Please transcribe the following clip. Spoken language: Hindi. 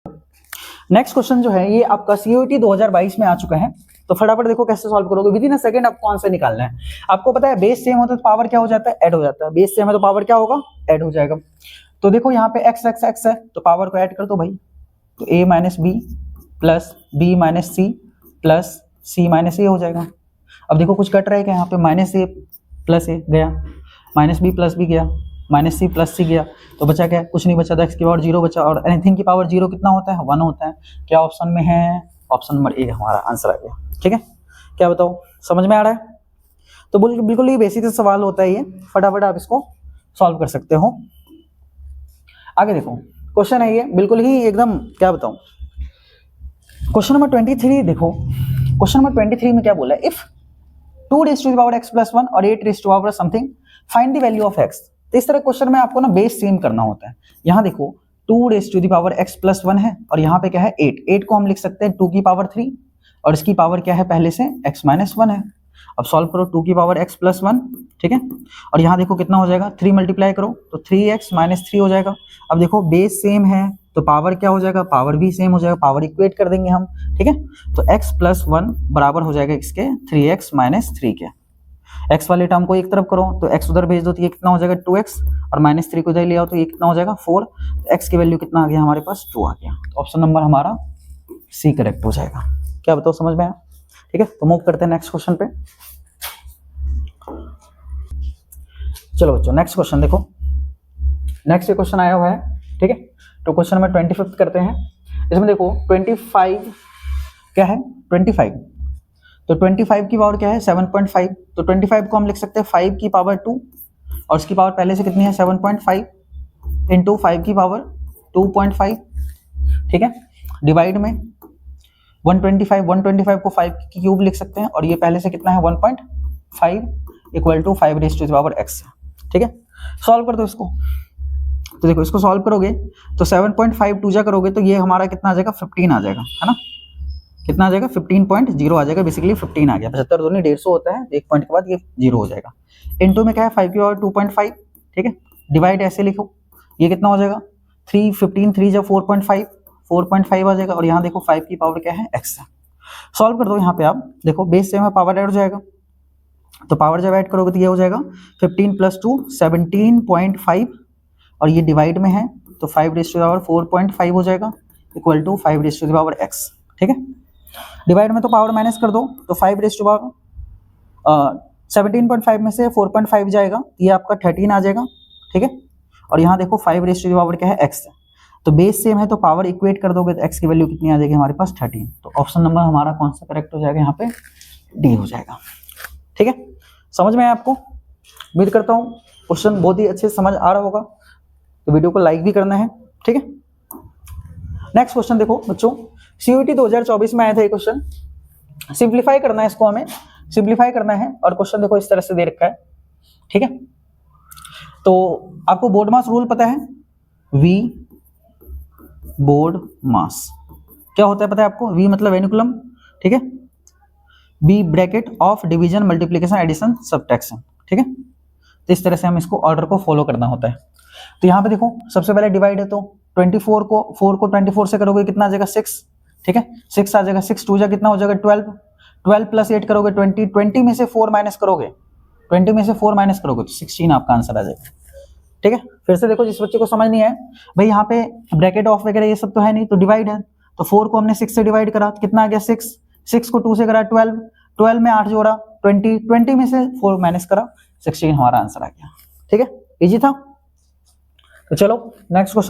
नेक्स्ट क्वेश्चन जो है ये आपका सीयूईटी 2022 में आ चुका है, तो फटाफट देखो कैसे सॉल्व करोगे। विद इन अ सेकंड आपको आंसर निकालना है। आपको पता है बेस सेम होता है तो पावर क्या हो जाता है, ऐड हो जाता है। बेस सेम है तो पावर क्या होगा, ऐड हो जाएगा। तो देखो यहाँ पे x x x है तो पावर को ऐड कर दो भाई, तो a minus B plus B minus C plus C minus A हो जाएगा। अब देखो कुछ कट रहा है क्या, यहाँ पे माइनस ए प्लस ए गया, माइनस बी प्लस बी गया, माइनस सी प्लस सी गया, तो बचा क्या, कुछ नहीं बचा, x की पावर 0 बचा। और एनीथिंग की पावर 0 कितना होता है, 1 होता है। क्या ऑप्शन में है, ऑप्शन नंबर ए हमारा आंसर आ गया। ठीक है, क्या बताओ, समझ में आ रहा है? तो बिल्कुल ये बेसिक सवाल होता है, ये फटाफट आप इसको सॉल्व कर सकते हो। आगे देखो क्वेश्चन है ये बिल्कुल ही एकदम, क्या बताऊं, क्वेश्चन नंबर 23 देखो। क्वेश्चन नंबर 23 में क्या बोला है, if 2 raise to the power x plus 1 और 8 raise to the power something find the value of x। तो इस तरह क्वेश्चन में आपको ना बेस सेम करना होता है। यहाँ देखो 2 raise to the power x plus 1 है और यहाँ पे क्या है 8 को हम लिख सकते हैं 2 की पावर 3 और इसकी पावर क्या है पहले से x माइनस 1 है। अब सॉल्व करो 2 की पावर x प्लस 1, ठीक है, और यहाँ देखो कितना हो जाएगा, 3 मल्टीप्लाई करो तो 3x माइनस 3 हो जाएगा। अब देखो बेस सेम है तो पावर क्या हो जाएगा, पावर भी सेम हो जाएगा, पावर इक्वेट कर देंगे हम। ठीक है, तो x प्लस 1 बराबर हो जाएगा इसके 3x माइनस 3 के। x वाले टर्म को एक तरफ करो तो x उधर भेज दो तो ये कितना हो जाएगा 2x, और माइनस 3 को इधर ले आओ तो ये कितना हो जाएगा 4। तो x की वैल्यू कितना आ गया हमारे पास, 2 आ गया। तो ऑप्शन नंबर हमारा सी करेक्ट हो जाएगा। क्या बताओ, समझ में आया? ठीक है, तो मूव करते हैं नेक्स्ट क्वेश्चन पे। चलो बच्चों नेक्स्ट क्वेश्चन देखो। नेक्स्ट क्वेश्चन आया हुआ है, ठीक है, तो क्वेश्चन नंबर 25 करते हैं। इसमें देखो 25 क्या है, 25, तो 25 की पावर क्या है 7.5, तो 25 को हम लिख सकते हैं 5 की पावर 2 और इसकी पावर पहले से कितनी है 7.5 इंटू 5 की पावर 2.5। ठीक है, डिवाइड में 125 को 5 की क्यूब लिख सकते हैं और ये पहले से कितना है 1.5 equal to 5 raise to the power x। ठीक है, सॉल्व कर दो इसको। तो देखो इसको सॉल्व करोगे तो 7.5 2 जा करोगे तो ये हमारा कितना आ जाएगा 15 आ जाएगा, है ना, कितना आ जाएगा 15.0 आ जाएगा, बेसिकली 15 आ गया। 75 दूनी 150 होता है, एक पॉइंट के बाद ये 0 हो जाएगा। इनटू में क्या है 5 की पावर 2.5, ठीक है, डिवाइड ऐसे लिखो, ये कितना हो जाएगा 3 15 3 जा 4.5 आ जाएगा, और यहाँ देखो 5 की पावर क्या है x है। सॉल्व कर दो, यहाँ पे आप देखो बेस सेम है, पावर ऐड हो जाएगा, तो पावर जब ऐड करोगे तो ये हो जाएगा 15 प्लस 2 17.5 और ये डिवाइड में है तो 5 रेज़ टू द पावर 4.5 हो जाएगा equal to 5 raise to the power x। ठीक है, डिवाइड में तो पावर माइनस कर दो तो 5 रेज़ टू पावर 17.5 में से 4.5 जाएगा, ये आपका 13 आ जाएगा। ठीक है, और यहाँ देखो 5 रेज़ टू द पावर क्या है x है, तो बेस सेम है तो पावर इक्वेट कर दोगे तो x की वैल्यू कितनी आ जाएगी हमारे पास 13। तो ऑप्शन नंबर हमारा कौन सा करेक्ट हो जाएगा, यहाँ पे डी हो जाएगा। ठीक है, समझ में आया आपको? उम्मीद करता हूँ क्वेश्चन बहुत ही अच्छे से समझ आ रहा होगा, तो वीडियो को लाइक भी करना है। ठीक है, नेक्स्ट क्वेश्चन देखो बच्चों, सीयूईटी 2024 में आया था ये क्वेश्चन। सिंप्लीफाई करना है इसको, हमें सिंप्लीफाई करना है और क्वेश्चन देखो इस तरह से दे रखा है। ठीक है, तो आपको बोर्ड मास रूल पता है, V बोर्ड मास क्या होता है पता है आपको, V मतलब वेनिकुलम, ठीक है, B bracket of division multiplication addition subtraction. ठीक है, तो इस तरह से हम इसको ऑर्डर को फॉलो करना होता है। तो यहाँ पे देखो सबसे पहले डिवाइड है तो 4 को 24 से करोगे कितना आ जाएगा 6। ठीक है, 6 आ जाएगा, 6 2 जा कितना हो जाएगा 12 प्लस 8 करोगे 20 में से 4 माइनस करोगे, 20 में से 4 माइनस करोगे तो 16 आपका आंसर आ जाएगा। ठीक है, फिर से देखो जिस बच्चे को समझ नहीं आया भाई, यहाँ पे ब्रैकेट ऑफ वगैरह ये सब तो है नहीं, तो डिवाइड है तो 4 को हमने 6 से डिवाइड करा तो कितना आ गया 6 को 2 से करा 12 में 8 जोड़ा 20 में से 4 माइनस करा 16 हमारा आंसर आ गया। ठीक है, इजी था। तो चलो नेक्स्ट क्वेश्चन